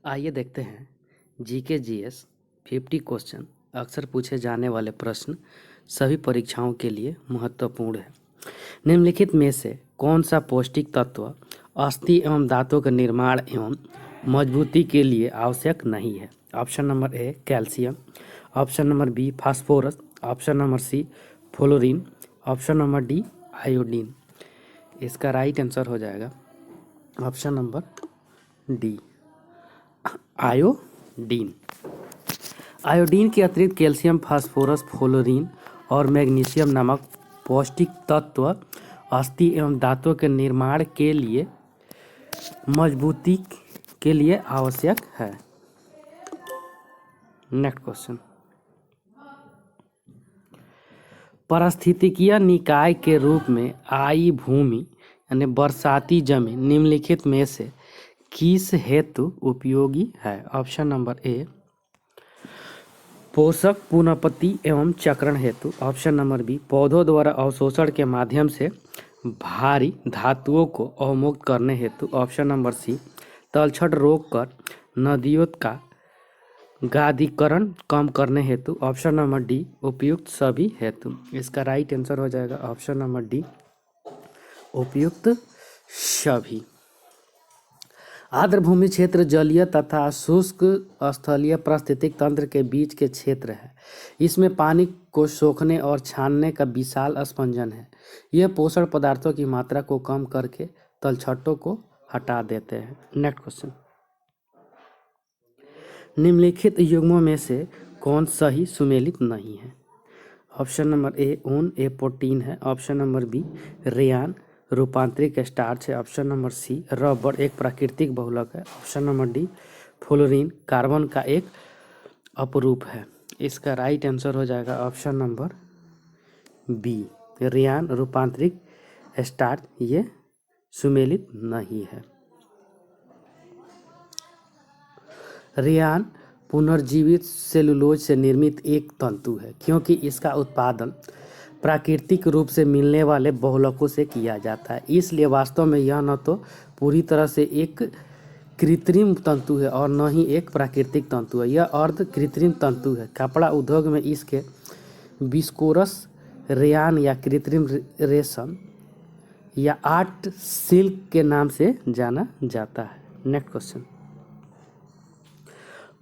आइए देखते हैं जीके जीएस 50 क्वेश्चन अक्सर पूछे जाने वाले प्रश्न सभी परीक्षाओं के लिए महत्वपूर्ण है। निम्नलिखित में से कौन सा पौष्टिक तत्व अस्थि एवं दांतों के निर्माण एवं मजबूती के लिए आवश्यक नहीं है? Option number A calcium, option number B phosphorus, option number C fluorine, option number D iodine. इसका राइट आंसर हो जाएगा option number D iodine. Iodine के अतिरिक्त कैल्शियम, फास्फोरस, फ्लोरीन और मैग्नीशियम नामक पौष्टिक तत्व अस्थि एवं दांतों के निर्माण के लिए मजबूती के लिए आवश्यक है। नेक्स्ट क्वेश्चन, पारिस्थितिकीय निकाय के रूप में आई भूमि यानी बरसाती जमीन निम्नलिखित में से किस हेतु उपयोगी है? ऑप्शन नंबर ए पोषक पुनर्पत्ति एवं चक्रण हेतु, ऑप्शन नंबर बी पौधों द्वारा अवशोषण के माध्यम से भारी धातुओं को अवमुक्त करने हेतु, ऑप्शन नंबर सी तलछट रोक कर नदियों का गादीकरण कम करने हेतु, ऑप्शन नंबर डी उपयुक्त सभी हेतु। इसका राइट आंसर हो जाएगा ऑप्शन नंबर डी उपयुक्त सभी। आर्द्रभूमि क्षेत्र जलीय तथा शुष्क स्थलीय पारिस्थितिक तंत्र के बीच के क्षेत्र है। इसमें पानी को सोखने और छानने का विशाल स्पंजन है। यह पोषण पदार्थों की मात्रा को कम करके तलछटों को हटा देते हैं। नेक्स्ट क्वेश्चन, निम्नलिखित युग्मों में से कौन सही सुमेलित नहीं है? ऑप्शन नंबर ए ऊन ए प्रोटीन है, ऑप्शन नंबर बी रेयान रूपांतरिक स्टार्च है, ऑप्शन नंबर सी रबर एक प्राकृतिक बहुलक है, option number D fluorine carbon का एक अपरूप है। इसका राइट आंसर हो जाएगा ऑप्शन नंबर बी रेयान रूपांतरिक स्टार्च, ये सुमेलित नहीं है। रेयान पुनर्जीवित सेलुलोज से निर्मित एक तंतु है क्योंकि इसका उत्पादन प्राकृतिक रूप से मिलने वाले बहुलकों से किया जाता है, इसलिए वास्तव में यह न तो पूरी तरह से एक कृत्रिम तंतु है और न ही एक प्राकृतिक तंतु है। यह अर्ध कृत्रिम तंतु है। कपड़ा उद्योग में इसके विस्कोरस रेयान या कृत्रिम रेशम या आर्ट सिल्क के नाम से जाना जाता है। नेक्स्ट क्वेश्चन,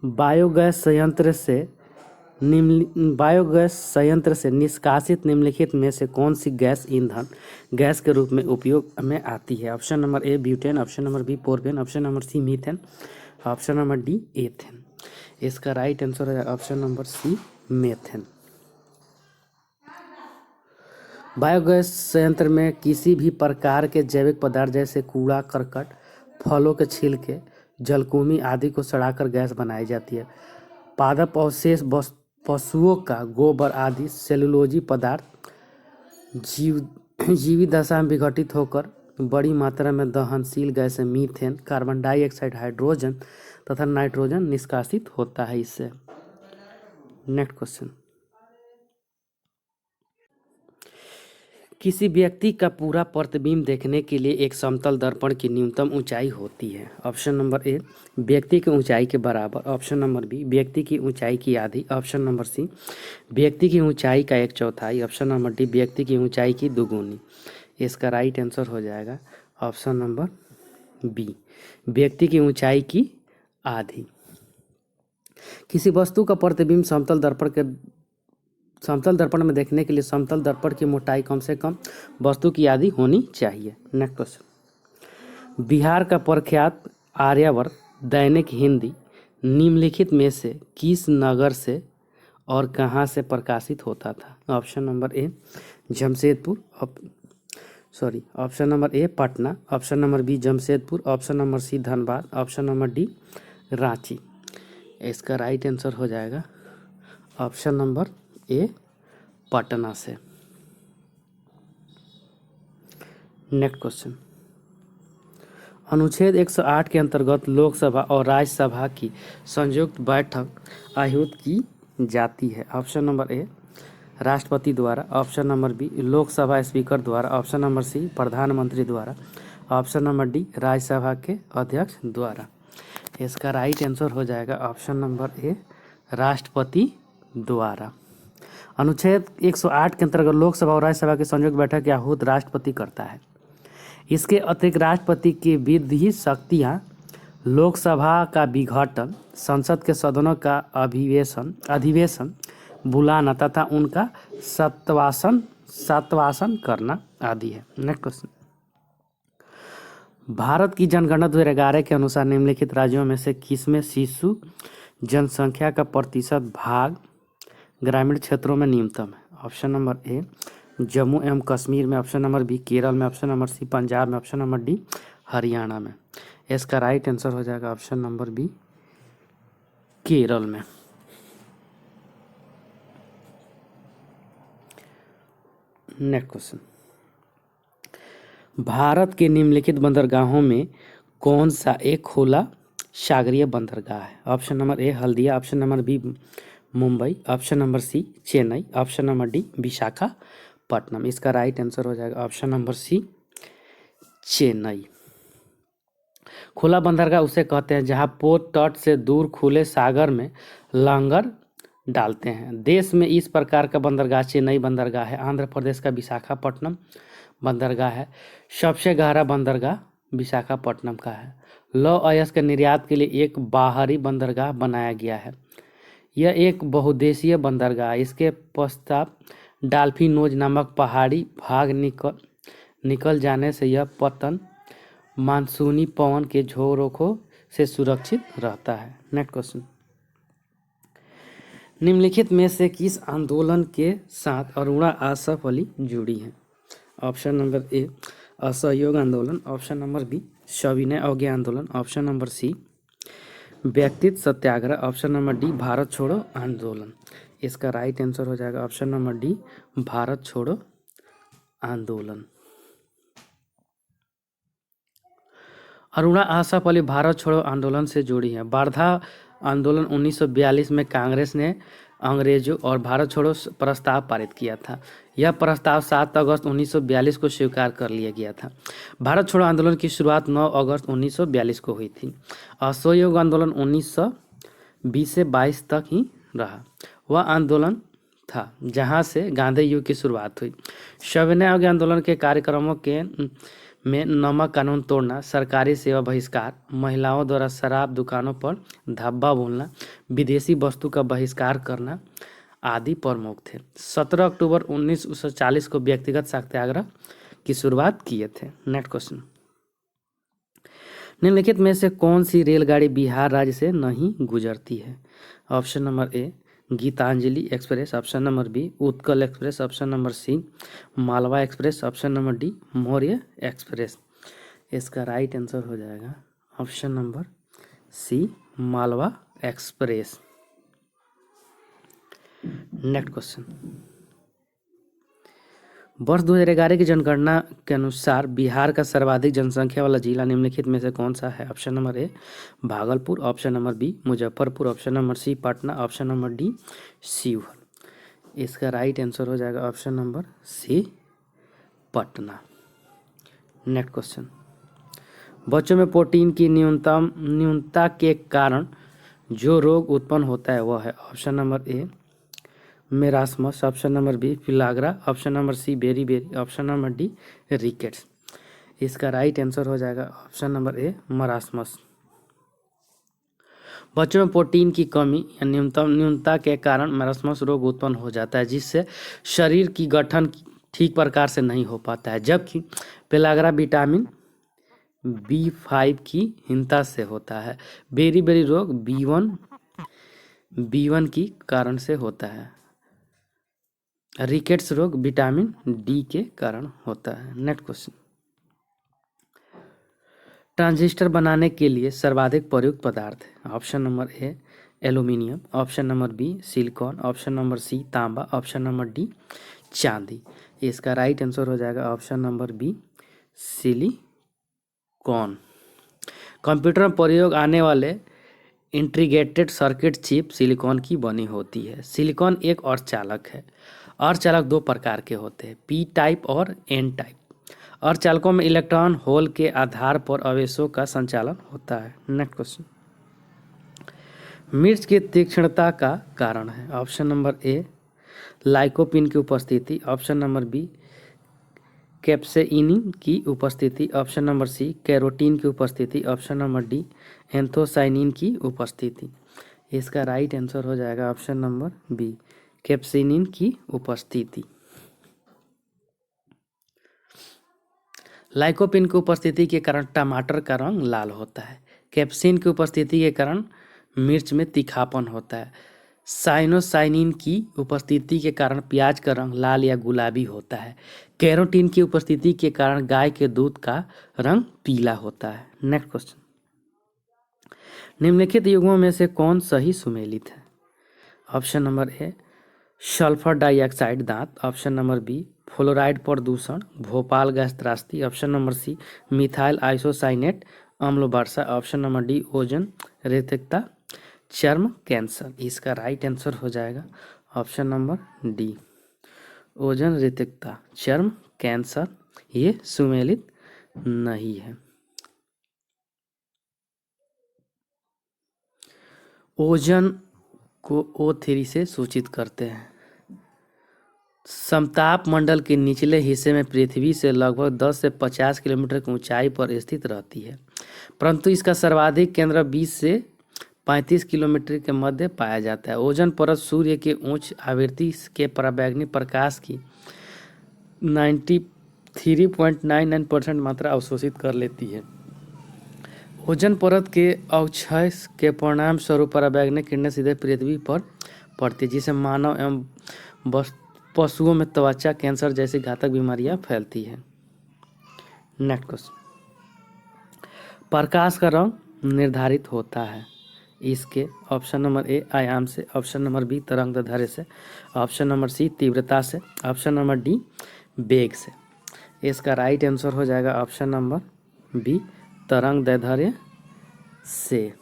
बायोगैस संयंत्र से निष्कासित निम्नलिखित में से कौन सी गैस ईंधन गैस के रूप में उपयोग में आती है? Option number A butane, option number B propane, option number C methane, option number D ethane. इसका राइट आंसर है option number C methane. Biogas संयंत्र में किसी भी प्रकार के जैविक पदार्थ जैसे कूड़ा करकट, फलों के छिलके, जलकुंभी आदि को सड़ाकर गैस बनाई जाती है। पादप अवशेष, पशुओं का गोबर आदि सेलुलोजी पदार्थ जीवित दशा में विघटित होकर बड़ी मात्रा में दहनशील gas methane, carbon dioxide, hydrogen तथा नाइट्रोजन निष्कासित होता है इससे। नेक्स्ट क्वेश्चन, किसी व्यक्ति का पूरा प्रतिबिंब देखने के लिए एक समतल दर्पण की न्यूनतम ऊंचाई होती है? ऑप्शन नंबर ए व्यक्ति की ऊंचाई के बराबर, ऑप्शन नंबर बी व्यक्ति की ऊंचाई की आधी, ऑप्शन नंबर सी व्यक्ति की ऊंचाई का 1/4, ऑप्शन नंबर डी व्यक्ति की ऊंचाई की दुगुनी। इसका राइट आंसर हो जाएगा ऑप्शन नंबर बी व्यक्ति की ऊंचाई की आधी। किसी वस्तु का प्रतिबिंब समतल दर्पण में देखने के लिए समतल दर्पण की मोटाई कम से कम वस्तु की आधी होनी चाहिए। नेक्स्ट क्वेश्चन, बिहार का प्रख्यात आर्यावर्त दैनिक हिंदी निम्नलिखित में से किस नगर से और कहां से प्रकाशित होता था? Option number A Jamshedpur, option number A Patna, option number B Jamshedpur, option number C Dhanbad, option number D Ranchi. इसका राइट आंसर हो जाएगा ऑप्शन नंबर ए पटना से। नेक्स्ट क्वेश्चन, अनुच्छेद 108 के अंतर्गत लोकसभा और राज्यसभा की संयुक्त बैठक आयोजित की जाती है? ऑप्शन नंबर ए राष्ट्रपति द्वारा, option number B Lok Sabha speaker द्वारा, ऑप्शन नंबर सी प्रधानमंत्री द्वारा, ऑप्शन नंबर डी राज्यसभा के अध्यक्ष द्वारा। इसका राइट आंसर हो जाएगा ऑप्शन नंबर ए, राष्ट्रपति द्वारा। अनुच्छेद 108 के अंतर्गत लोकसभा और राज्यसभा की संयुक्त बैठक की आहूत राष्ट्रपति करता है। इसके अतिरिक्त राष्ट्रपति की विधि शक्तियाँ लोकसभा का विघटन, संसद के सदनों का अधिवेशन बुलाना तथा उनका सत्वासन करना आदि है। नेक्स्ट क्वेश्चन, भारत की जनगणना 2011 के अनुसार निम्नलिखित राज्यों में से किसमें शिशु जनसंख्या का प्रतिशत भाग ग्रामीण क्षेत्रों में न्यूनतम है? ऑप्शन नंबर ए, जम्मू एवं कश्मीर में, ऑप्शन नंबर बी, केरल में, ऑप्शन नंबर सी, पंजाब में, ऑप्शन नंबर डी, हरियाणा में। इसका राइट आंसर हो जाएगा ऑप्शन नंबर बी, केरल में। नेक्स्ट क्वेश्चन, भारत के निम्नलिखित बंदरगाहों में कौन सा एक खुला सागरीय बंदरगाह है? Option number A, Haldia, option number B, Mumbai, option number C, Chennai, option number D, Visakhapatnam. इसका राइट आंसर हो जाएगा ऑप्शन नंबर सी, चेन्नई। खुला बंदरगाह उसे कहते हैं जहां पोर्ट तट से दूर खुले सागर में लंगर डालते हैं। देश में इस प्रकार का बंदरगाह चेन्नई बंदरगाह है। आंध्र प्रदेश का विशाखापट्टनम बंदरगाह है। सबसे गहरा बंदरगाह विशाखापट्टनम का है। लौह अयस्क के निर्यात के लिए एक बाहरी बंदरगाह बनाया गया है। यह एक बहुउद्देशीय बंदरगाह है। इसके पश्चात डॉल्फिन नोज नामक पहाड़ी भाग निकल जाने से यह पतन मानसूनी पवन के झोंकों से सुरक्षित रहता है। नेक्स्ट क्वेश्चन, निम्नलिखित में से किस आंदोलन के साथ अरुणा आसफ अली जुड़ी हैं? ऑप्शन नंबर ए, असहयोग आंदोलन, ऑप्शन नंबर बी, सविनय अवज्ञा आंदोलन, ऑप्शन नंबर सी, व्यक्तित्व सत्याग्रह, ऑप्शन नंबर डी, भारत छोड़ो आंदोलन। इसका राइट आंसर हो जाएगा ऑप्शन नंबर डी, भारत छोड़ो आंदोलन। अरुणा आसफ अली भारत छोड़ो आंदोलन से जुड़ी है। वार्धा आंदोलन 1942 में कांग्रेस ने अंग्रेजों और भारत छोड़ो प्रस्ताव पारित किया था। यह प्रस्ताव 7 अगस्त 1942 को स्वीकार कर लिया गया था। भारत छोड़ो आंदोलन की शुरुआत 9 अगस्त 1942 को हुई थी। असहयोग आंदोलन 1920 से 22 तक ही रहा। वह आंदोलन था जहां से गांधी युग की शुरुआत हुई। सविनय अवज्ञा आंदोलन के कार्यक्रमों में नमक कानून तोड़ना, सरकारी सेवा बहिष्कार, महिलाओं द्वारा शराब दुकानों पर धब्बा बोलना, विदेशी वस्तु का बहिष्कार करना आदि प्रमुख थे। 17 अक्टूबर 1940 को व्यक्तिगत सत्याग्रह की शुरुआत किए थे। नेक्स्ट क्वेश्चन, निम्नलिखित में से कौन सी रेलगाड़ी बिहार राज्य से नहीं गुजरती है? Option number A, Gitanjali express, option number B, Utkal express, option number C, Malwa express, option number D, Maurya express. इसका राइट आंसर हो जाएगा option number C, Malwa express. Next question, वर्ष 2011 की जनगणना के अनुसार बिहार का सर्वाधिक जनसंख्या वाला जिला निम्नलिखित में से कौन सा है? Option number A, Bhagalpur, option number B, Muzaffarpur, option number C, Patna, option number D, Sheohar. इसका राइट आंसर हो जाएगा option number C, Patna. Next question, बच्चों में प्रोटीन की न्यूनता के कारण जो रोग उत्पन्न होता है वह है? Option number A, marasmus, option number B, pellagra, option number C, बेरी, ऑप्शन नंबर डी, रिकेट्स। इसका राइट आंसर हो जाएगा ऑप्शन नंबर ए, मरास्मस। बच्चों में प्रोटीन की कमी या न्यूनता के कारण मरास्मस रोग उत्पन्न हो जाता है, जिससे शरीर की गठन ठीक प्रकार से नहीं हो पाता है, जबकि फिलाग्रा विटामिन B5 की हीनता से होता है। बेरी रोग B1 की कारण से होता है। रिकेट्स रोग विटामिन डी के कारण होता है। नेक्स्ट क्वेश्चन, ट्रांजिस्टर बनाने के लिए सर्वाधिक प्रयुक्त पदार्थ है? Option number A, aluminium, option number B, silicon, option number C, तांबा, ऑप्शन नंबर डी, चांदी। इसका राइट आंसर हो जाएगा option number B, silicon. Computer में प्रयोग आने वाले इंटीग्रेटेड सर्किट चिप सिलिकॉन की बनी होती है। सिलिकॉन एक अर्धचालक है। अर्धचालक दो प्रकार के होते हैं, पी टाइप और एन टाइप। अर्धचालकों में इलेक्ट्रॉन होल के आधार पर आवेशों का संचालन होता है। नेक्स्ट क्वेश्चन, मिर्च की तीक्ष्णता का कारण है। ऑप्शन नंबर ए लाइकोपिन की उपस्थिति, ऑप्शन नंबर बी कैप्सेइनिन की उपस्थिति, ऑप्शन नंबर सी कैरोटीन की उपस्थिति, ऑप्शन नंबर डी एंथोसाइनिन की उपस्थिति। इसका राइट आंसर हो जाएगा ऑप्शन नंबर बी कैप्सेइनिन की उपस्थिति। लाइकोपिन की उपस्थिति के कारण टमाटर का रंग लाल होता है। कैप्सिन की उपस्थिति के कारण मिर्च में तीखापन होता है। साइनोसाइनिन की उपस्थिति के कारण प्याज का रंग लाल या गुलाबी होता है। कैरोटीन की उपस्थिति के कारण गाय के दूध का रंग पीला होता है। नेक्स्ट क्वेश्चन, निम्नलिखित युग्मों में से कौन सही सुमेलित है? Option number A sulphur dioxide दांत, ऑप्शन नंबर बी फ्लोराइड प्रदूषण भोपाल गैस त्रासदी, option number C methyl isocyanate अम्ल वर्षा, ऑप्शन नंबर डी ओजोन रिक्तता चर्म कैंसर। इसका राइट आंसर हो जाएगा ऑप्शन नंबर डी ओजोन रिक्तता चर्म कैंसर, ये सुमेलित नहीं है। ओजोन को O3 से सूचित करते हैं। समताप मंडल के निचले हिस्से में पृथ्वी से लगभग 10 से 50 किलोमीटर की ऊंचाई पर स्थित रहती है, परंतु इसका सर्वाधिक केंद्र 20 से 35 किलोमीटर के मध्य पाया जाता है। ओजोन परत सूर्य के उच्च आवृत्ति के पराबैंगनी प्रकाश की 93.99% मात्रा अवशोषित कर लेती है। ओजोन परत के अवक्षय के परिणाम स्वरूप पराबैंगनी किरणें सीधे पृथ्वी पर पड़ती है, जिससे मानव एवं पशुओं में त्वचा कैंसर जैसी घातक बीमारियां फैलती हैं। नेक्स्ट क्वेश्चन, प्रकाश का रंग निर्धारित होता है इसके ऑप्शन नंबर ए आयाम से, ऑप्शन नंबर बी तरंग दैर्ध्य से, ऑप्शन नंबर सी तीव्रता से, ऑप्शन नंबर डी वेग से। इसका राइट आंसर हो जाएगा ऑप्शन नंबर बी तरंग दैर्ध्य से।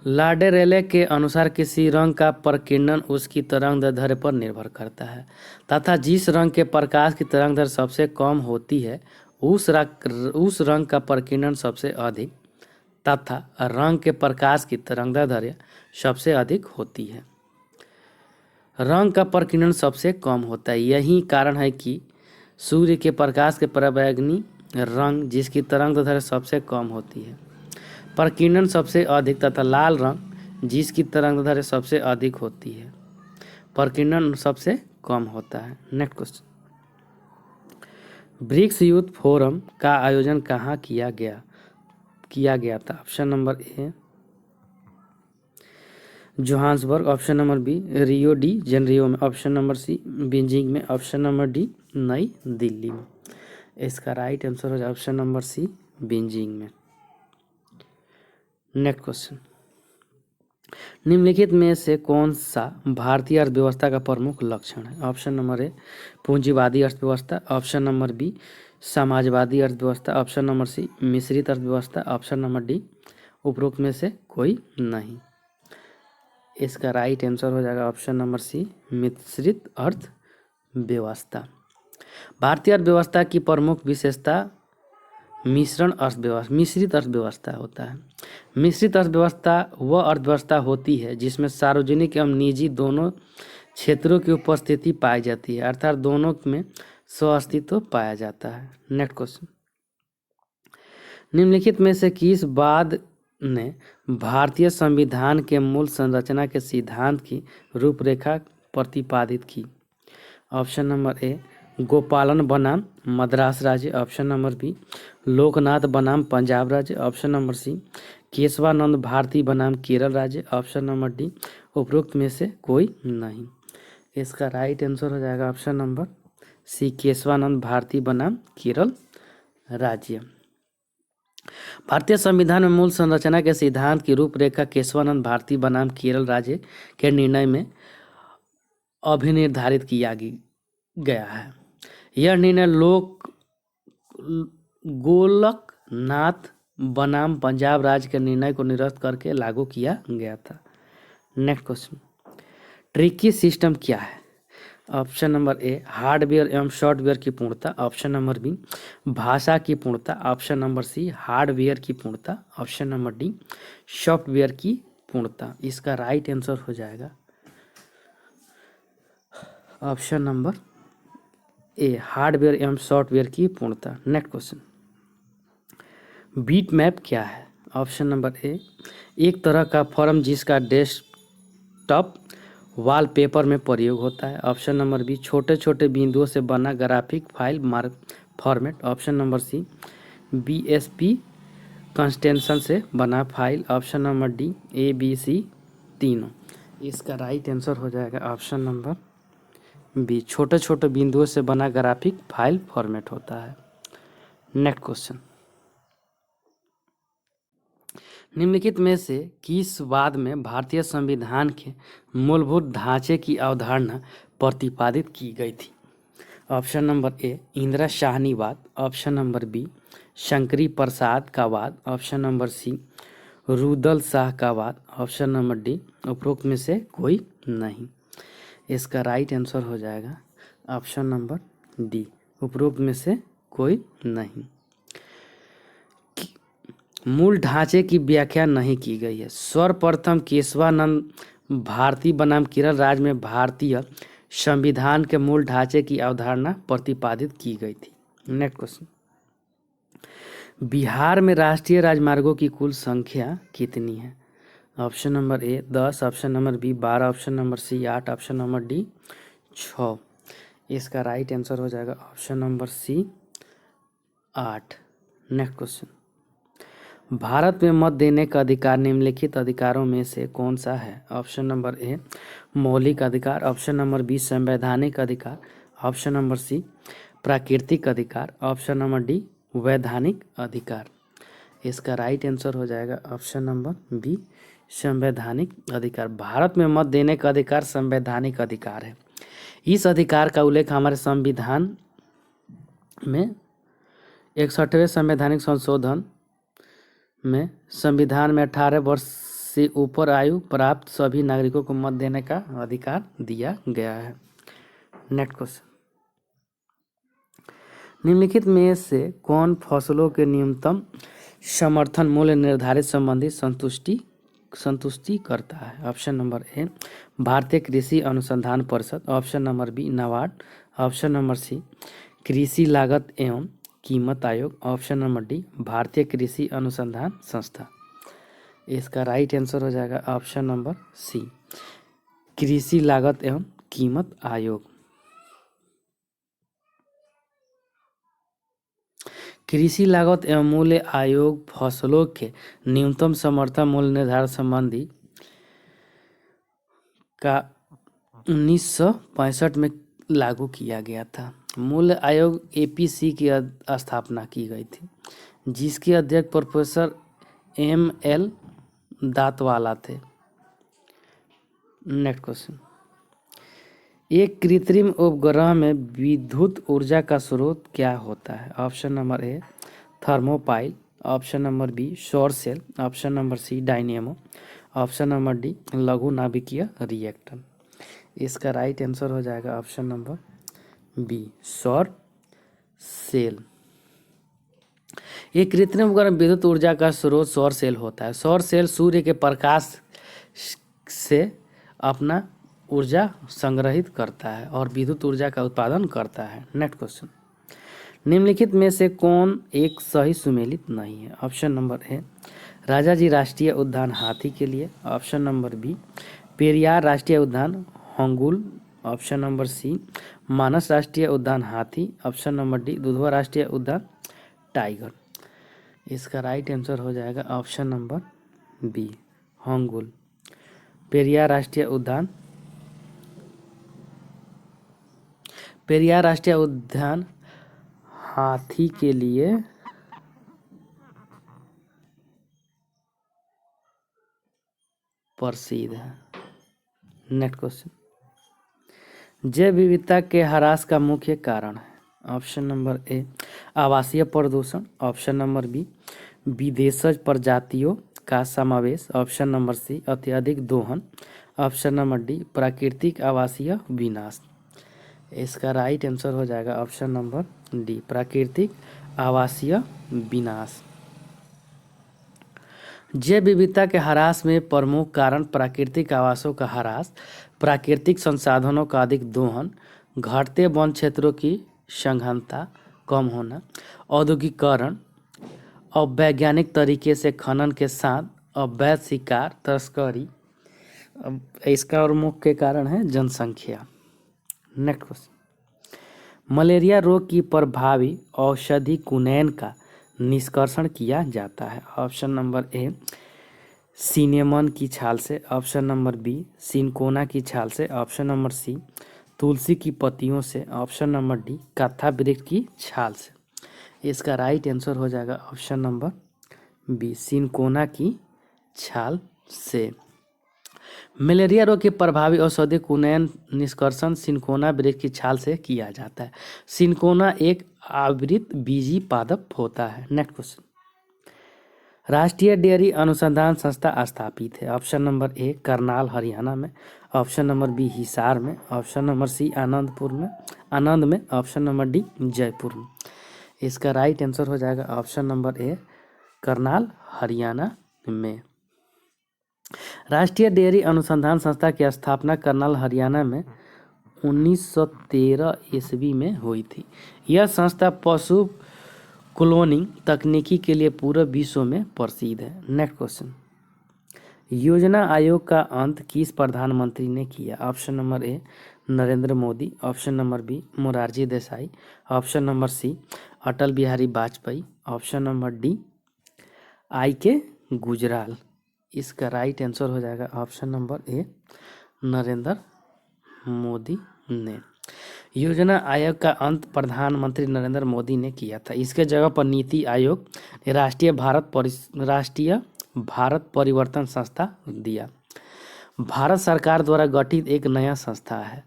लाडेरेले के अनुसार किसी रंग का प्रकीर्णन उसकी तरंग दैर्ध्य पर निर्भर करता है तथा जिस रंग के प्रकाश की तरंग दैर्ध्य सबसे कम होती है उस रंग का प्रकीर्णन सबसे अधिक तथा रंग के प्रकाश की तरंग दैर्ध्य सबसे अधिक होती है। रंग का प्रकीर्णन सबसे कम होता है, यही कारण है कि सूर्य के प्रकाश के पराबैंगनी रंग जिसकी तरंग दैर्ध्य सबसे कम होती है, प्रकीर्णन सबसे अधिक तथा लाल रंग जिसकी तरंग दैर्ध्य सबसे अधिक होती है, प्रकीर्णन सबसे कम होता है। Next question, BRICS youth forum का आयोजन कहाँ किया गया था? Option number A Johannesburg, option number B Rio de Janeiro में, ऑप्शन नंबर सी बीजिंग में, option number D Nai Delhi में। इसका राइट आंसर हो जाए ऑप्शन नंबर सी बीजिंग में। नेक्स्ट क्वेश्चन, निम्नलिखित में से कौन सा भारतीय अर्थव्यवस्था का प्रमुख लक्षण है? ऑप्शन नंबर ए पूंजीवादी अर्थव्यवस्था, ऑप्शन नंबर बी समाजवादी अर्थव्यवस्था, ऑप्शन नंबर सी मिश्रित अर्थव्यवस्था, ऑप्शन नंबर डी उपरोक्त में से कोई नहीं। इसका राइट आंसर हो जाएगा ऑप्शन नंबर सी मिश्रित अर्थव्यवस्था। भारतीय अर्थव्यवस्था की प्रमुख विशेषता मिश्रित अर्थव्यवस्था होता है। मिश्रित अर्थव्यवस्था वह अर्थव्यवस्था होती है जिसमें सार्वजनिक एवं निजी दोनों क्षेत्रों की उपस्थिति पाई जाती है, अर्थात दोनों में सहअस्तित्व पाया जाता है। नेक्स्ट क्वेश्चन, निम्नलिखित में से किस वाद ने भारतीय संविधान के मूल संरचना के सिद्धांत की रूपरेखा प्रतिपादित की? ऑप्शन नंबर ए गोपालन बनाम मद्रास राज्य, ऑप्शन नंबर बी लोकनाथ बनाम पंजाब राज्य, option number C Kesavananda Bharati बनाम केरल राज्य, ऑप्शन नंबर डी उपरोक्त में से कोई नहीं। इसका राइट आंसर हो जाएगा option number C Kesavananda Bharati बनाम केरल राज्य। भारतीय संविधान में मूल संरचना के सिद्धांत की रूपरेखा केशवानंद भारती बनाम केरल राज्य के निर्णय में अभिनिर्धारित किया गया है। यह निर्णय गोलकनाथ बनाम पंजाब राज्य के निर्णय को निरस्त करके लागू किया गया था। नेक्स्ट क्वेश्चन, ट्रिकी सिस्टम क्या है? ऑप्शन नंबर ए हार्डवेयर एवं सॉफ्टवेयर की पूर्णता, ऑप्शन नंबर बी भाषा की पूर्णता, ऑप्शन नंबर सी हार्डवेयर की पूर्णता, ऑप्शन नंबर डी सॉफ्टवेयर की पूर्णता। इसका राइट आंसर हो जाएगा ऑप्शन नंबर ए हार्डवेयर एवं सॉफ्टवेयर की पूर्णता। नेक्स्ट क्वेश्चन, बीट मैप क्या है? ऑप्शन नंबर ए एक तरह का फॉर्म जिसका डेस्कटॉप वॉलपेपर में प्रयोग होता है। ऑप्शन नंबर बी छोटे छोटे बिंदुओं से बना graphic file mark format. Option number C BSP कंस्टेंशन से बना file. Option number D A B C तीनों। इसका राइट आंसर हो जाएगा ऑप्शन नंबर बी छोटे छोटे बिंदुओं से बना ग्राफिक फाइल फॉर्मेट होता है। नेक्स्ट क्वेश्चन, निम्नलिखित में से किस वाद में भारतीय संविधान के मूलभूत ढांचे की अवधारणा प्रतिपादित की गई थी? Option number A Indira Sawhney वाद, option number B Shankari Prasad का वाद, option number C Rudal Shah का वाद, ऑप्शन नंबर डी उपरोक्त में से कोई नहीं। इसका राइट आंसर हो जाएगा ऑप्शन नंबर डी उपरोक्त में से कोई नहीं। मूल ढांचे की व्याख्या नहीं की गई है। सर्वप्रथम केशवानंद भारती बनाम केरल राज्य में भारतीय संविधान के मूल ढांचे की अवधारणा प्रतिपादित की गई थी। नेक्स्ट क्वेश्चन, बिहार में राष्ट्रीय राजमार्गों की कुल संख्या कितनी है? Option number A 10, option number B 12, option number C 8, option number D 6। इसका राइट आंसर हो जाएगा option number C 8। Next question, Bharat में मत देने का अधिकार निम्नलिखित अधिकारों में से कौन सा है? ऑप्शन नंबर ए मौलिक अधिकार, ऑप्शन नंबर बी संवैधानिक अधिकार, ऑप्शन नंबर सी प्राकृतिक अधिकार, ऑप्शन नंबर डी वैधानिक अधिकार। इसका राइट आंसर हो जाएगा ऑप्शन नंबर बी संवैधानिक अधिकार। भारत में मत देने का अधिकार संवैधानिक अधिकार है। इस अधिकार का उल्लेख हमारे संविधान में 61वें संवैधानिक संशोधन में संविधान में 18 वर्ष से ऊपर आयु प्राप्त सभी नागरिकों को मत देने का अधिकार दिया गया है। नेक्स्ट क्वेश्चन, निम्नलिखित में से कौन फसलों के न्यूनतम समर्थन मूल्य निर्धारित संबंधी संतुष्टि करता है? ऑप्शन नंबर ए भारतीय कृषि अनुसंधान परिषद, option number B NABARD, option number C कृषि लागत एवं कीमत आयोग, ऑप्शन नंबर डी भारतीय कृषि अनुसंधान संस्था। इसका राइट आंसर हो जाएगा ऑप्शन नंबर सी कृषि लागत एवं कीमत आयोग। कृषि लागत एवं मूल्य आयोग फसलों के न्यूनतम समर्थन मूल्य निर्धारण संबंधी का 1965 में लागू किया गया था। मूल्य आयोग एपीसी की स्थापना की गई थी, जिसके अध्यक्ष प्रोफेसर एम.एल. दातवाला थे। नेक्स्ट क्वेश्चन, एक कृत्रिम उपग्रह में विद्युत ऊर्जा का स्रोत क्या होता है? Option number A thermopile, option number B सौर cell, option number C dynamo, option number D लघु नाभिकीय रिएक्टर। इसका राइट आंसर हो जाएगा ऑप्शन नंबर बी सौर सेल। एक कृत्रिम उपकरण विद्युत ऊर्जा का स्रोत सौर सेल होता है। सौर सेल सूर्य के प्रकाश से अपना ऊर्जा संग्रहित करता है और विद्युत ऊर्जा का उत्पादन करता है। नेक्स्ट क्वेश्चन, निम्नलिखित में से कौन एक सही सुमेलित नहीं है? ऑप्शन नंबर ए राजाजी राष्ट्रीय उद्यान हाथी के लिए, ऑप्शन नंबर बी पेरियार राष्ट्रीय उद्यान होंगुल, ऑप्शन नंबर सी मानस राष्ट्रीय उद्यान हाथी, ऑप्शन नंबर डी दुधवा राष्ट्रीय उद्यान टाइगर। इसका राइट आंसर हो जाएगा ऑप्शन नंबर बी होंगुल पेरियार राष्ट्रीय उद्यान। पेरियार राष्ट्रीय उद्यान हाथी के लिए प्रसिद्ध है। नेक्स्ट क्वेश्चन, जैव विविधता के ह्रास का मुख्य कारण है? ऑप्शन नंबर ए आवासीय प्रदूषण, ऑप्शन नंबर बी विदेशज प्रजातियों का समावेश, ऑप्शन नंबर सी अत्यधिक दोहन, ऑप्शन नंबर डी प्राकृतिक आवासीय विनाश। इसका राइट आंसर हो जाएगा ऑप्शन नंबर डी, प्राकृतिक आवासीय विनाश। जैव विविधता के ह्रास में प्रमुख कारण प्राकृतिक आवासों का ह्रास, प्राकृतिक संसाधनों का अधिक दोहन, घटते वन क्षेत्रों की सघनता कम होना, औद्योगिकरण, अवैज्ञानिक तरीके से खनन के साथ अवैध शिकार तस्करी, इसका और मुख्य कारण है जनसंख्या। नेक्स्ट क्वेश्चन, मलेरिया रोग की प्रभावी औषधि कुनैन का निष्कर्षण किया जाता है। ऑप्शन नंबर ए सिनेमन की छाल से, ऑप्शन नंबर बी सिनकोना की छाल से, ऑप्शन नंबर सी तुलसी की पत्तियों से, ऑप्शन नंबर डी कत्था वृक्ष की छाल से। इसका राइट आंसर हो जाएगा ऑप्शन नंबर बी, सिनकोना की छाल से। मलेरिया रोग के प्रभावी औषधि कुनैन निष्कर्षण सिनकोना वृक्ष की छाल से किया जाता है। सिनकोना एक आवृत बीजी पादप होता है। नेक्स्ट क्वेश्चन, राष्ट्रीय डेयरी अनुसंधान संस्था स्थापित है। ऑप्शन नंबर ए करनाल हरियाणा में, ऑप्शन नंबर बी हिसार में, ऑप्शन नंबर सी आनंद में, ऑप्शन नंबर डी जयपुर में। इसका राइट आंसर हो जाएगा ऑप्शन नंबर ए करनाल हरियाणा में। राष्ट्रीय डेयरी अनुसंधान संस्था की स्थापना करनाल हरियाणा में 1913 ईस्वी में हुई थी। यह संस्था पशु क्लोनिंग तकनीकी के लिए पूरे विश्व में प्रसिद्ध है। नेक्स्ट क्वेश्चन, योजना आयोग का अंत किस प्रधानमंत्री ने किया। Option number A Narendra Modi, option number B Morarji Desai, option number C Atal Bihari Vajpayee, option number D I K Gujral. इसका राइट आंसर हो जाएगा option number A Narendra Modi ने। योजना आयोग का अंत प्रधानमंत्री नरेंद्र मोदी ने किया था। इसके जगह पर नीति आयोग ने राष्ट्रीय भारत परिवर्तन संस्था दिया। भारत सरकार द्वारा गठित एक नया संस्था है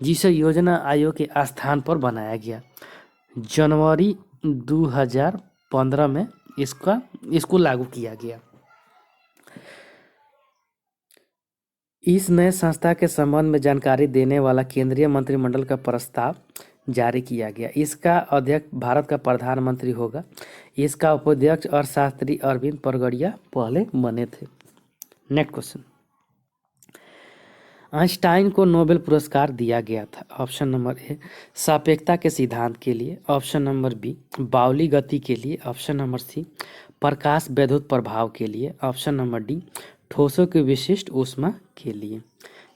जिसे योजना आयोग के स्थान पर बनाया गया। जनवरी 2015 में इसको लागू किया गया। इस नए संस्था के संबंध में जानकारी देने वाला केंद्रीय मंत्रिमंडल का प्रस्ताव जारी किया गया। इसका अध्यक्ष भारत का प्रधानमंत्री होगा। इसका उपाध्यक्ष अर्थशास्त्री अरविंद परगड़िया पहले बने थे। नेक्स्ट क्वेश्चन, आइंस्टाइन को नोबेल पुरस्कार दिया गया था। ऑप्शन नंबर ए सापेक्षता के सिद्धांत के लिए, ऑप्शन नंबर बी बाउली गति के लिए, ऑप्शन नंबर सी प्रकाश वैद्युत प्रभाव के लिए, ऑप्शन नंबर डी ठोसों की विशिष्ट ऊष्मा के लिए।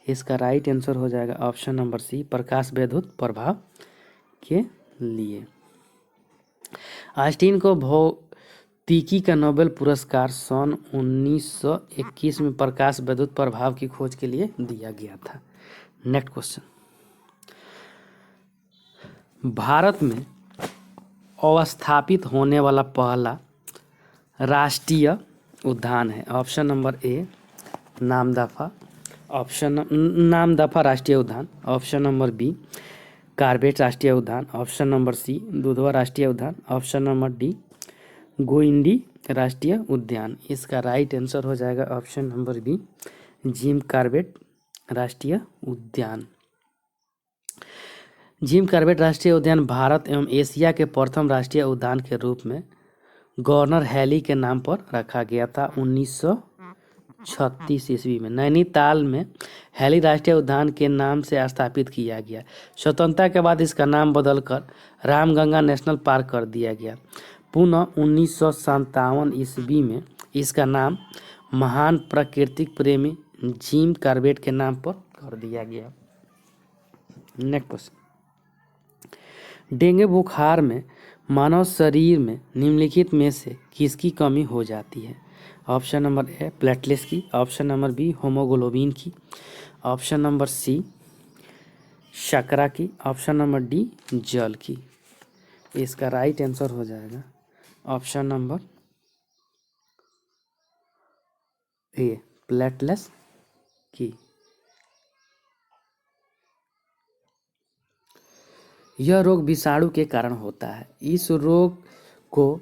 इसका राइट आंसर हो जाएगा ऑप्शन नंबर सी प्रकाश वैद्युत प्रभाव के लिए। आइंस्टीन को भौतिकी का नोबेल पुरस्कार सन 1921 में प्रकाश वैद्युत प्रभाव की खोज के लिए दिया गया था। नेक्स्ट क्वेश्चन, भारत में अवस्थापित होने वाला पहला राष्ट्रीय उद्यान है। ऑप्शन नंबर ए नामदफा राष्ट्रीय उद्यान, ऑप्शन नंबर बी कार्बेट राष्ट्रीय उद्यान, ऑप्शन नंबर सी दुधवा राष्ट्रीय उद्यान, ऑप्शन नंबर डी गोइंडी राष्ट्रीय उद्यान। इसका राइट आंसर हो जाएगा option number B Jim Corbett राष्ट्रीय उद्यान। जिम कार्बेट राष्ट्रीय उद्यान भारत एवं एशिया के प्रथम राष्ट्रीय उद्यान के रूप में गवर्नर हैली के नाम पर रखा गया था 1936 ईस्वी में। नैनीताल में हैली राष्ट्रीय उद्यान के नाम से स्थापित किया गया। स्वतंत्रता के बाद इसका नाम बदलकर रामगंगा नेशनल पार्क कर दिया गया। पुनः 1957 ईस्वी में इसका नाम महान प्राकृतिक प्रेमी जिम कार्बेट के नाम पर कर दिया गया। नेक्स्ट क्वेश्चन, डेंगू बुखार में मानव शरीर में निम्नलिखित में से किसकी कमी हो जाती है। ऑप्शन नंबर ए प्लेटलेट्स की, ऑप्शन नंबर बी होमोग्लोबिन की, ऑप्शन नंबर सी शर्करा की, ऑप्शन नंबर डी जल की। इसका राइट आंसर हो जाएगा ऑप्शन नंबर ए प्लेटलेट्स की। यह रोग विषाणु के कारण होता है। इस रोग को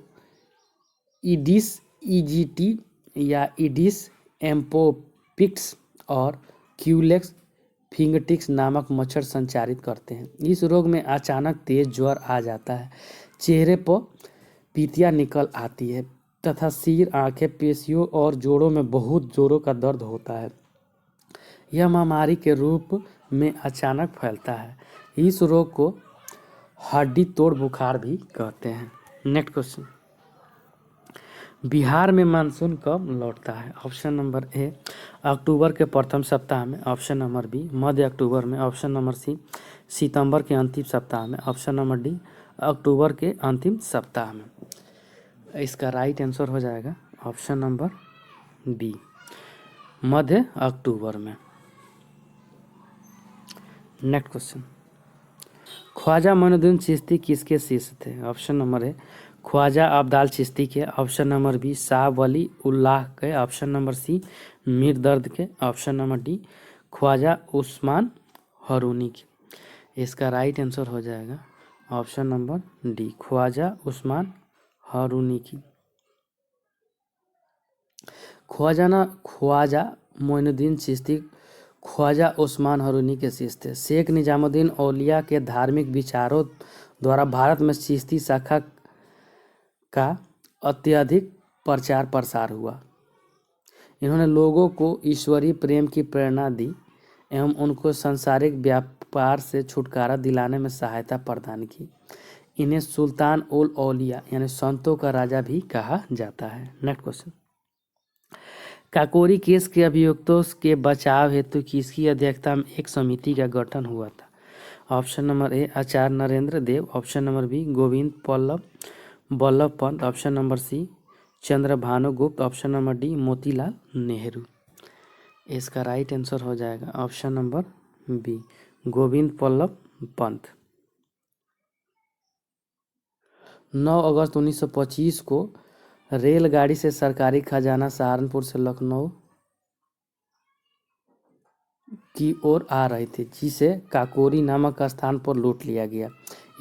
ईडिस ईजीटी या ईडिस एम्पोपिक्स और क्यूलेक्स फिंगटिक्स नामक मच्छर संचारित करते हैं। इस रोग में अचानक तेज ज्वर आ जाता है, चेहरे पर पीतियाँ निकल आती है तथा सिर, आंखें, पेशियों और जोड़ों में बहुत जोरों का दर्द होता है। यह महामारी के रूप में अचानक फैलता है। इस रोग को हड्डी तोड़ बुखार भी कहते हैं। नेक्स्ट क्वेश्चन, बिहार में मानसून कब लौटता है? ऑप्शन नंबर ए अक्टूबर के प्रथम सप्ताह में, ऑप्शन नंबर बी मध्य अक्टूबर में, ऑप्शन नंबर सी सितंबर के अंतिम सप्ताह में, ऑप्शन नंबर डी अक्टूबर के अंतिम सप्ताह में। इसका राइट आंसर हो जाएगा ऑप्शन नंबर बी मध्य अक्टूबर में। नेक्स्ट क्वेश्चन, ख्वाजा मोइनुद्दीन चिश्ती किसके शिष्य थे? Option number A Khwaja Abdal Chishti के, option number B Shah Wali Ullah के, option number C Mir Dard के, option number D Khwaja Usman Harooni के। इसका राइट आंसर हो जाएगा option number D Khwaja Usman Harooni की। ख्वाजा मोइनुद्दीन चिश्ती ख्वाजा उस्मान हारूनी के शिष्य थे। शेख निजामुद्दीन औलिया के धार्मिक विचारों द्वारा भारत में चिश्ती शाखा का अत्यधिक प्रचार प्रसार हुआ। इन्होंने लोगों को ईश्वरीय प्रेम की प्रेरणा दी एवं उनको सांसारिक व्यापार से छुटकारा दिलाने में सहायता प्रदान की। इन्हें सुल्तान उल औलिया यानी संतों का राजा भी कहा जाता है। नेक्स्ट क्वेश्चन, काकोरी केस के अभियुक्तों के बचाव हेतु किसकी अध्यक्षता में एक समिति का गठन हुआ था? Option number A Acharya Narendra Dev, option number B Govind Ballabh Pant, option number C Chandrabhanu Gupta, option number D Motilal Nehru. इसका राइट आंसर हो जाएगा option number B Govind Ballabh Pant. 9 अगस्त 1925 को रेलगाड़ी से सरकारी खजाना सहारनपुर से लखनऊ की ओर आ रही थी, जिसे काकोरी नामक स्थान पर लूट लिया गया।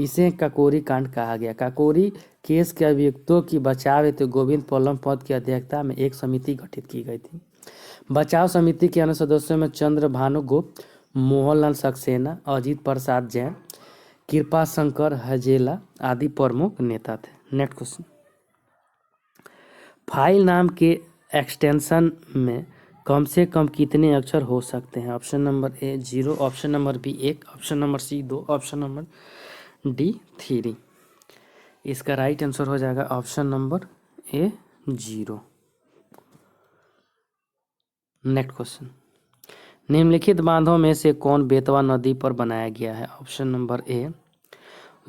इसे काकोरी कांड कहा गया। काकोरी केस के अभियुक्तों की बचाव हेतु गोविंद बल्लभ पंत की अध्यक्षता में एक समिति गठित की गई थी। बचाव समिति के अन्य सदस्यों में चंद्रभानु गुप्त, मोहनलाल सक्सेना, अजीत प्रसाद जैन, कृपा शंकर हजेला आदि प्रमुख नेता थे। नेक्स्ट क्वेश्चन, फाइल नाम के एक्सटेंशन में कम से कम कितने अक्षर हो सकते हैं? Option number A 0, option number B 1, option number C 2, option number D 3। इसका राइट आंसर हो जाएगा option number A 0। Next question, निम्नलिखित बांधों में से कौन बेतवा नदी पर बनाया गया है? Option number A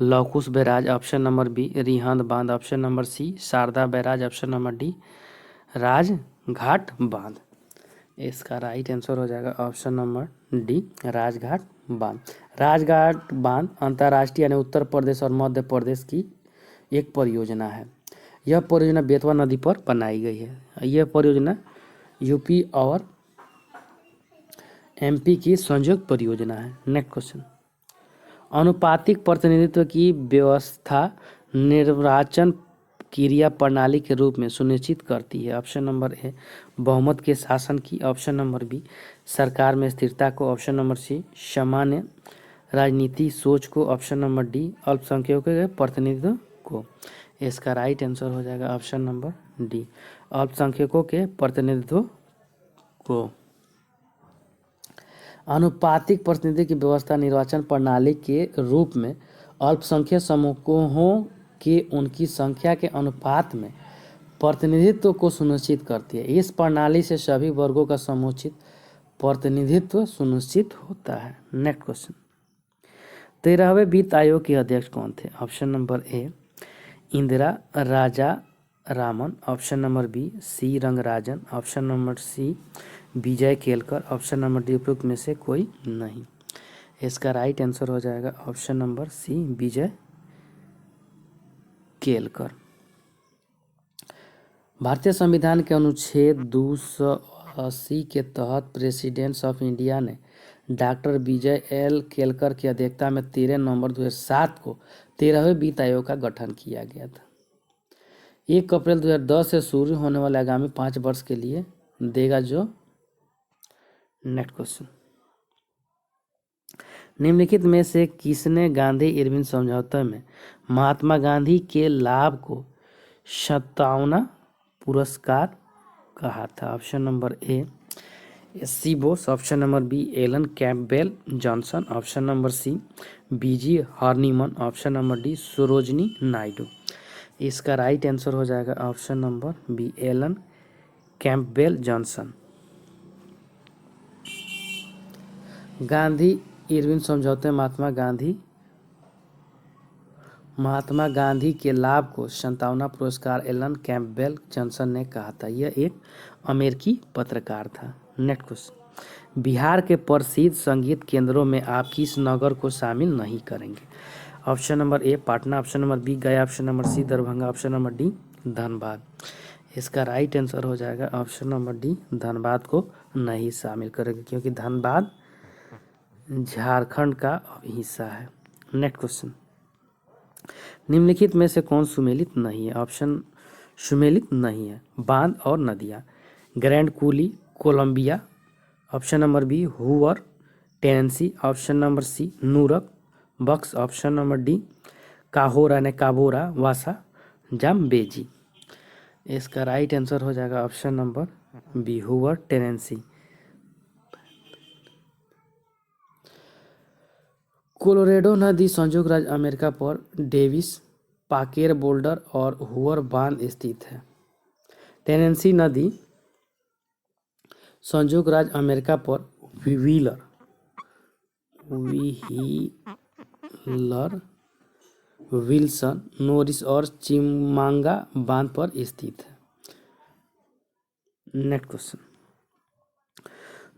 Laukush barrage, option number B Rihand बांध, option number C Sharda barrage, option number D Rajghat बांध। इसका राइट आंसर हो जाएगा ऑप्शन नंबर डी राजघाट बांध। राजघाट बांध अंतर्राष्ट्रीय यानी उत्तर प्रदेश और मध्य प्रदेश की एक परियोजना है। यह परियोजना बेतवा नदी पर बनाई गई है। यह परियोजना यूपी और एमपी की संयुक्त परियोजना है। नेक्स्ट क्वेश्चन, अनुपातिक प्रतिनिधित्व की व्यवस्था निर्वाचन क्रिया प्रणाली के रूप में सुनिश्चित करती है। ऑप्शन नंबर ए बहुमत के शासन की, ऑप्शन नंबर बी सरकार में स्थिरता को, ऑप्शन नंबर सी सामान्य राजनीति सोच को, ऑप्शन नंबर डी अल्पसंख्यकों के प्रतिनिधित्व को। इसका राइट आंसर हो जाएगा ऑप्शन नंबर डी अल्पसंख्यकों के प्रतिनिधित्व को। अनुपातिक प्रतिनिधि की व्यवस्था निर्वाचन प्रणाली के रूप में अल्पसंख्यक समूहों के उनकी संख्या के अनुपात में प्रतिनिधित्व को सुनिश्चित करती है। इस प्रणाली से सभी वर्गों का समुचित प्रतिनिधित्व सुनिश्चित होता है। नेक्स्ट क्वेश्चन, 13वें वित्त आयोग के अध्यक्ष कौन थे? Option number A Indira Rajaraman, option number B C Rangarajan, option number C Vijay Kelkar, option number D उपयुक्त में से कोई नहीं। इसका राइट आंसर हो जाएगा option number C Vijay Kelkar. भारतीय संविधान के अनुच्छेद 280 के तहत प्रेसिडेंट्स ऑफ इंडिया ने डॉक्टर विजय एल केलकर की अध्यक्षता में 13 नवंबर 2007 को 13वें वित्त आयोग का गठन किया गया था। 1 अप्रैल 2010 से शुरू होने वाले आगामी 5 वर्ष के लिए देगा जो। नेक्स्ट क्वेश्चन, निम्नलिखित में से किसने गांधी इरविन समझौते में महात्मा गांधी के लाभ को सद्भावना पुरस्कार कहा था? Option number A C Bose, option number B Alan Campbell Johnson, option number C B G Horniman, option number D Sarojini Naidu. इसका राइट आंसर हो जाएगा option number B Alan Campbell Johnson. Gandhi Irwin समझौते महात्मा गांधी के लाभ को सद्भावना पुरस्कार एलन कैम्पबेल जॉनसन ने कहा था। यह एक अमेरिकी पत्रकार था। नेक्स्ट क्वेश्चन, बिहार के प्रसिद्ध संगीत केंद्रों में आप किस नगर को शामिल नहीं करेंगे? Option number A Patna, option number B Gaya, option number C Darbhanga, option number D Dhanbad. इसका राइट आंसर हो जाएगा ऑप्शन नंबर डी धनबाद को नहीं शामिल करेंगे, क्योंकि धनबाद झारखंड का हिस्सा है। नेक्स्ट क्वेश्चन, निम्नलिखित में से कौन सुमेलित नहीं है? ऑप्शन सुमेलित नहीं है बांध और नदियाँ। Grand Coulee Columbia, option number B Hoover Tennessee, option number C Nurek Vakhsh, option number D Cahora ने काबोरा वासा जाम्बेजी। इसका राइट आंसर हो जाएगा option number B Hoover Tennessee. Colorado नदी संयुक्त राज्य अमेरिका पर डेविस पाकेर बोल्डर और हुवर बांध स्थित है। टेनेंसी नदी संयुक्त राज्य अमेरिका पर व्हीलर विल्सन, नोरिस और चिमांगा बांध पर स्थित है। नेक्स्ट क्वेश्चन,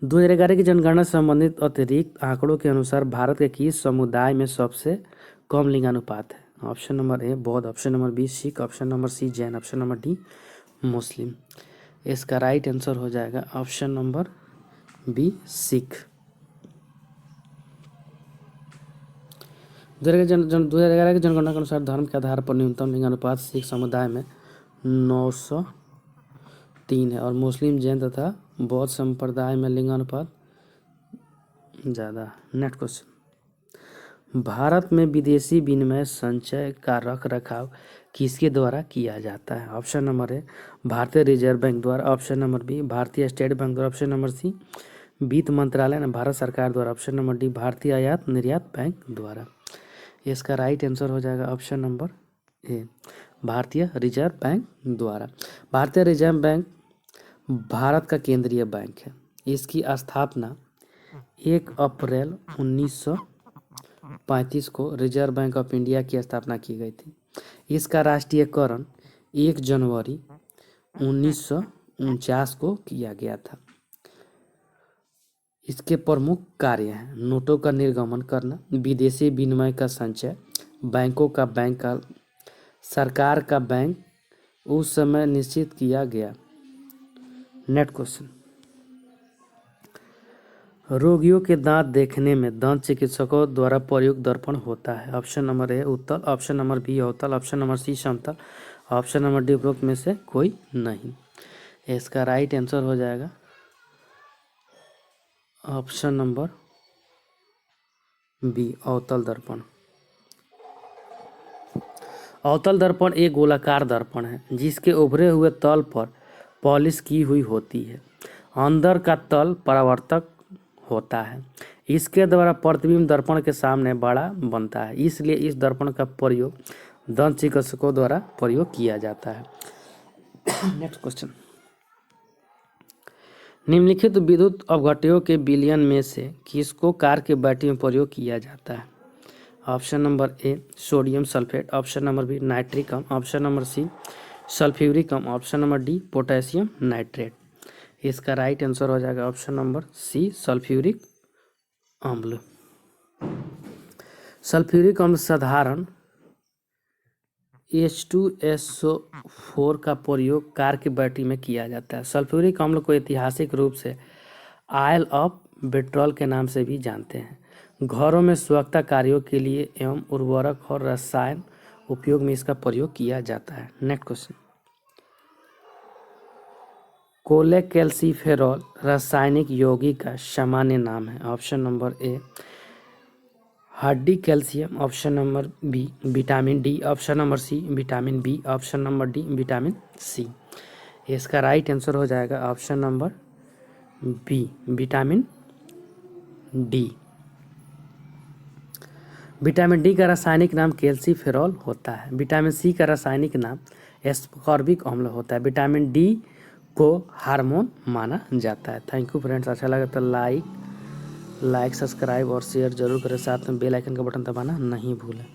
2011 की जनगणना से संबंधित अतिरिक्त आंकड़ों के अनुसार भारत के किस समुदाय में सबसे कम लिंगानुपात है? ऑप्शन नंबर ए बौद्ध, option number B Sikh, option number C Jain, option number D Muslim. इसका राइट आंसर हो जाएगा ऑप्शन नंबर बी सिख। 2011 की जनगणना के अनुसार धर्म के आधार पर न्यूनतम लिंगानुपात सिख समुदाय में 903 है और मुस्लिम जैन तथा बौद्ध संप्रदाय में लिंगानुपात ज़्यादा। नेक्स्ट क्वेश्चन, भारत में विदेशी विनिमय संचय का रख रखाव किसके द्वारा किया जाता है? ऑप्शन नंबर ए भारतीय रिजर्व बैंक द्वारा, ऑप्शन नंबर बी भारतीय स्टेट बैंक द्वारा, ऑप्शन नंबर सी वित्त मंत्रालय ने भारत सरकार द्वारा, ऑप्शन नंबर डी भारतीय आयात निर्यात बैंक द्वारा। इसका राइट आंसर हो जाएगा ऑप्शन नंबर ए भारतीय रिजर्व बैंक द्वारा। भारतीय रिजर्व बैंक भारत का केंद्रीय बैंक है। इसकी स्थापना 1 अप्रैल 1935 को रिजर्व बैंक ऑफ इंडिया की स्थापना की गई थी। इसका राष्ट्रीयकरण 1 जनवरी 1949 को किया गया था। इसके प्रमुख कार्य हैं नोटों का निर्गमन करना, विदेशी विनिमय का संचय, बैंकों का बैंक का सरकार का बैंक उस समय निश्चित किया गया। नेक्स्ट क्वेश्चन, रोगियों के दांत देखने में दंत चिकित्सकों द्वारा प्रयुक्त दर्पण होता है। ऑप्शन नंबर ए उत्तल, ऑप्शन नंबर बी अवतल, ऑप्शन नंबर सी समतल, ऑप्शन नंबर डी उपरोक्त में से कोई नहीं। इसका राइट आंसर हो जाएगा ऑप्शन नंबर बी अवतल दर्पण। अवतल दर्पण एक गोलाकार दर्पण है जिसके उभरे हुए तल पर पॉलिश की हुई होती है। अंदर का तल परावर्तक होता है। इसके द्वारा प्रतिबिंब दर्पण के सामने बड़ा बनता है, इसलिए इस दर्पण का प्रयोग दंत चिकित्सकों द्वारा प्रयोग किया जाता है। नेक्स्ट क्वेश्चन, निम्नलिखित विद्युत अपघट्यों के विलयन में से किसको कार के बैटरी में प्रयोग किया जाता है? Option number A sodium sulphate, option number B nitric अम्ल, ऑप्शन नंबर सी सल्फ्यूरिक अम्ल, option number D potassium nitrate. इसका राइट आंसर हो जाएगा ऑप्शन नंबर सी सल्फ्यूरिक अम्ल। सल्फ्यूरिक अम्ल साधारण H2SO4 का प्रयोग कार की बैटरी में किया जाता है। सल्फ्यूरिक अम्ल को ऐतिहासिक रूप से आयल ऑफ बेट्रॉल के नाम से भी जानते हैं। घरों में सुरक्षा कार्यों के लिए एवं उर्वरक और रसायन उपयोग में इसका प्रयोग किया जाता है। नेक्स्ट क्वेश्चन, कोलेकैल्सिफेरॉल रासायनिक यौगिक का सामान्य नाम है। ऑप्शन नंबर ए हड्डी, calcium option number B, vitamin D option number C, vitamin B option number D, vitamin C. इसका राइट आंसर हो जाएगा option number B, vitamin D. Vitamin D का रासायनिक नाम कैल्सीफेरॉल होता है। विटामिन सी का रासायनिक नाम एस्कॉर्बिक अम्ल होता है। विटामिन डी को हार्मोन माना जाता है। थैंक यू फ्रेंड्स, अच्छा लगा तो लाइक सब्सक्राइब और शेयर जरूर करें, साथ में बेल आइकन का बटन दबाना नहीं भूलें।